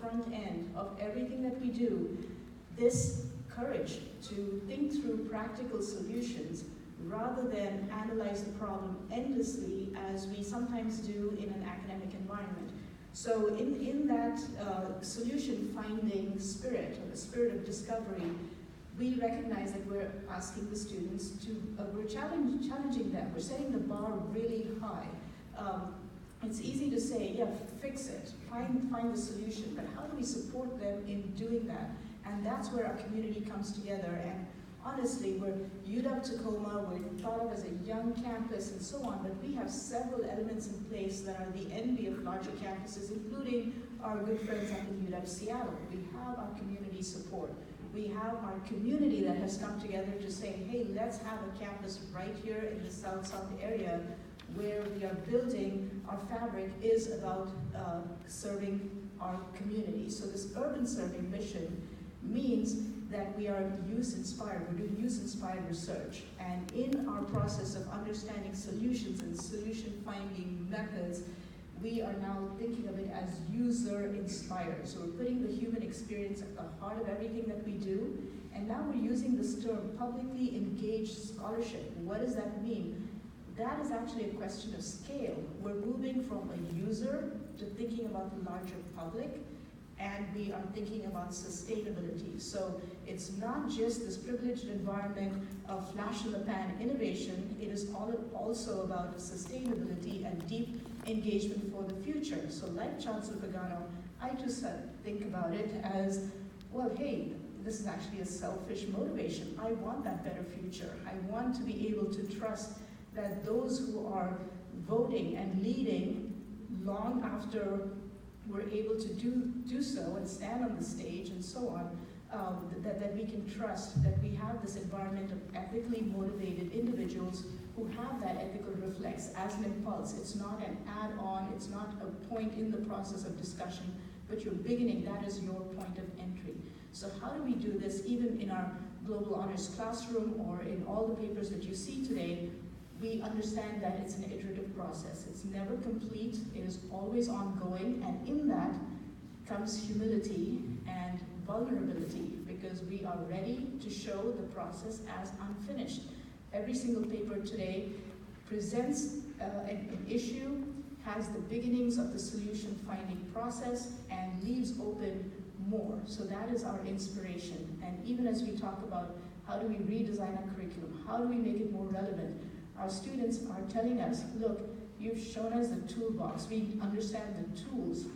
front end of everything that we do, this courage to think through practical solutions rather than analyze the problem endlessly as we sometimes do in an academic environment. So in that solution finding spirit, or the spirit of discovery, we recognize that we're asking the students to, we're challenging them, we're setting the bar really high. It's easy to say, yeah, fix it, find the solution, but how do we support them in doing that? And that's where our community comes together. And honestly, we're UW-Tacoma, we're thought of as a young campus and so on, but we have several elements in place that are the envy of larger campuses, including our good friends up in UW-Seattle. We have our community support. We have our community that has come together to say, hey, let's have a campus right here in the South area where we are building our fabric is about serving our community. So this urban serving mission means that we are use-inspired. We're doing use-inspired research. And in our process of understanding solutions and solution-finding methods, we are now thinking of it as user-inspired. So we're putting the human experience at the heart of everything that we do. And now we're using this term, publicly engaged scholarship. What does that mean? That is actually a question of scale. We're moving from a user to thinking about the larger public, and we are thinking about sustainability. So it's not just this privileged environment of flash-in-the-pan innovation, it is also about sustainability and deep engagement for the future. So like Chancellor Pagano, I just think about it as, well, hey, this is actually a selfish motivation. I want that better future. I want to be able to trust that those who are voting and leading long after we're able to do so and stand on the stage and so on, that we can trust that we have this environment of ethically motivated individuals who have that ethical reflex as an impulse. It's not an add-on, it's not a point in the process of discussion, but you're beginning, that is your point of entry. So how do we do this even in our Global Honors classroom or in all the papers that you see today? We understand that it's an iterative process. It's never complete, it is always ongoing, and in that comes humility and vulnerability, because we are ready to show the process as unfinished. Every single paper today presents an issue, has the beginnings of the solution finding process, and leaves open more. So that is our inspiration. And even as we talk about how do we redesign our curriculum, how do we make it more relevant, our students are telling us, look, you've shown us the toolbox, we understand the tools.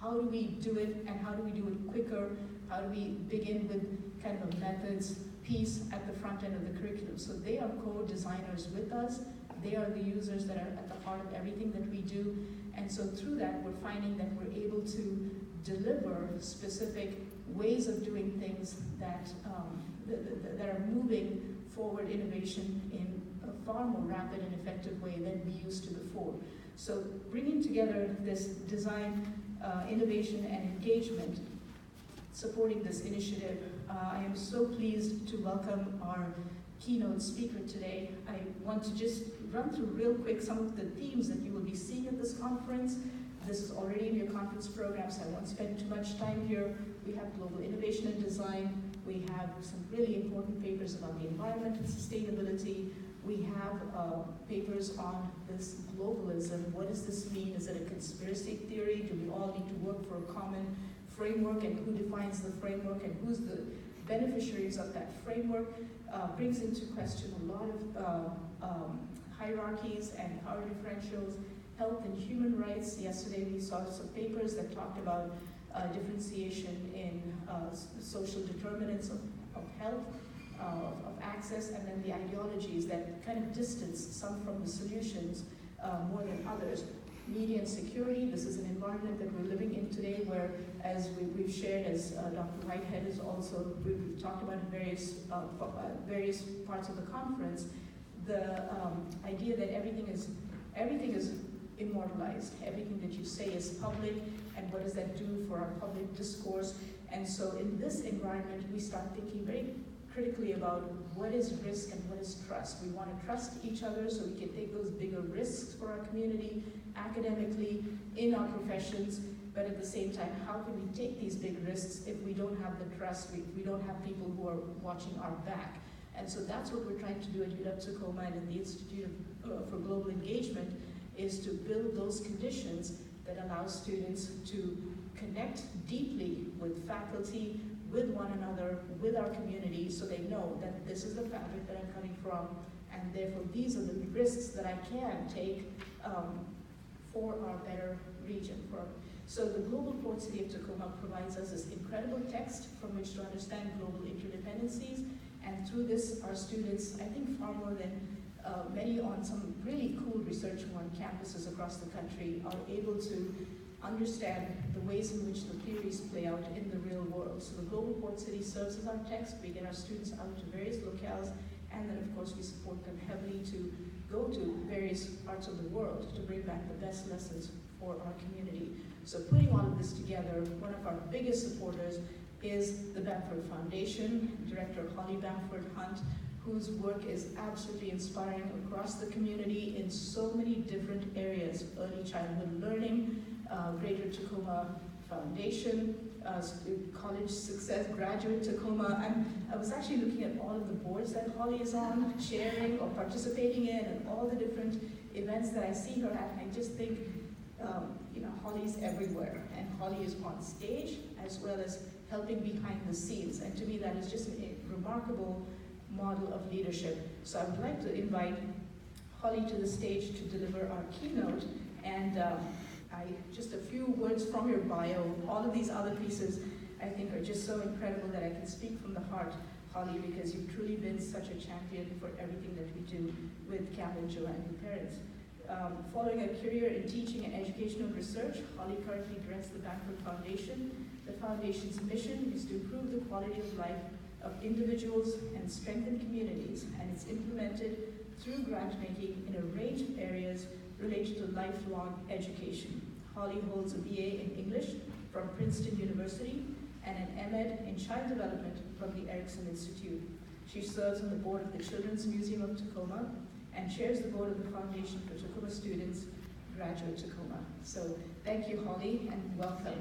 How do we do it, and how do we do it quicker? How do we begin with kind of a methods piece at the front end of the curriculum? So they are co-designers with us. They are the users that are at the heart of everything that we do. And so through that, we're finding that we're able to deliver specific ways of doing things that are moving forward innovation in a far more rapid and effective way than we used to before. So bringing together this design, innovation, and engagement, supporting this initiative, I am so pleased to welcome our keynote speaker today. I want to just run through real quick some of the themes that you will be seeing at this conference. This is already in your conference program, so I won't spend too much time here. We have global innovation and design. We have some really important papers about the environment and sustainability. We have papers on this globalism. What does this mean? Is it a conspiracy theory? Do we all need to work for a common framework, and who defines the framework, and who's the beneficiaries of that framework? Brings into question a lot of hierarchies and power differentials, health and human rights. Yesterday we saw some papers that talked about differentiation in social determinants of health, of access, and then the ideologies that kind of distance some from the solutions more than others. Media and security, this is an environment that we're living in today where, as we've shared, as Dr. Whitehead has also, we've talked about in various parts of the conference, the idea that everything is immortalized. Everything that you say is public, and what does that do for our public discourse? And so in this environment, we start thinking very critically about what is risk and what is trust. We want to trust each other so we can take those bigger risks for our community, academically, in our professions, but at the same time, how can we take these big risks if we don't have the trust, we don't have people who are watching our back? And so that's what we're trying to do at UW-Tacoma and at the Institute for Global Engagement, is to build those conditions that allow students to connect deeply with faculty, with one another, with our community, so they know that this is the fabric that I'm coming from, and therefore these are the risks that I can take for our better region. So the Global Port City of Tacoma provides us this incredible text from which to understand global interdependencies, and through this our students, I think far more than many on some really cool research on campuses across the country, are able to understand the ways in which the theories play out in the real world. So the Global Port City serves as our text. We get our students out to various locales, and then of course we support them heavily to go to various parts of the world to bring back the best lessons for our community. So putting all of this together, one of our biggest supporters is the Bamford Foundation, Director Holly Bamford Hunt, whose work is absolutely inspiring across the community in so many different areas: early childhood learning, Greater Tacoma Foundation, College Success, Graduate Tacoma. I was actually looking at all of the boards that Holly is on, chairing or participating in, and all the different events that I see her at. I just think, Holly's everywhere, and Holly is on stage as well as helping behind the scenes. And to me, that is just a remarkable model of leadership. So I would like to invite Holly to the stage to deliver our keynote, and just a few words from your bio. All of these other pieces I think are just so incredible that I can speak from the heart, Holly, because you've truly been such a champion for everything that we do with Cal and Joanne and her parents. Following a career in teaching and educational research, Holly currently directs the Bamford Foundation. The foundation's mission is to improve the quality of life of individuals and strengthen communities, and it's implemented through grant making in a range of areas related to lifelong education. Holly holds a BA in English from Princeton University and an MEd in Child Development from the Erickson Institute. She serves on the board of the Children's Museum of Tacoma and chairs the board of the Foundation for Tacoma Students, Graduate Tacoma. So thank you, Holly, and welcome.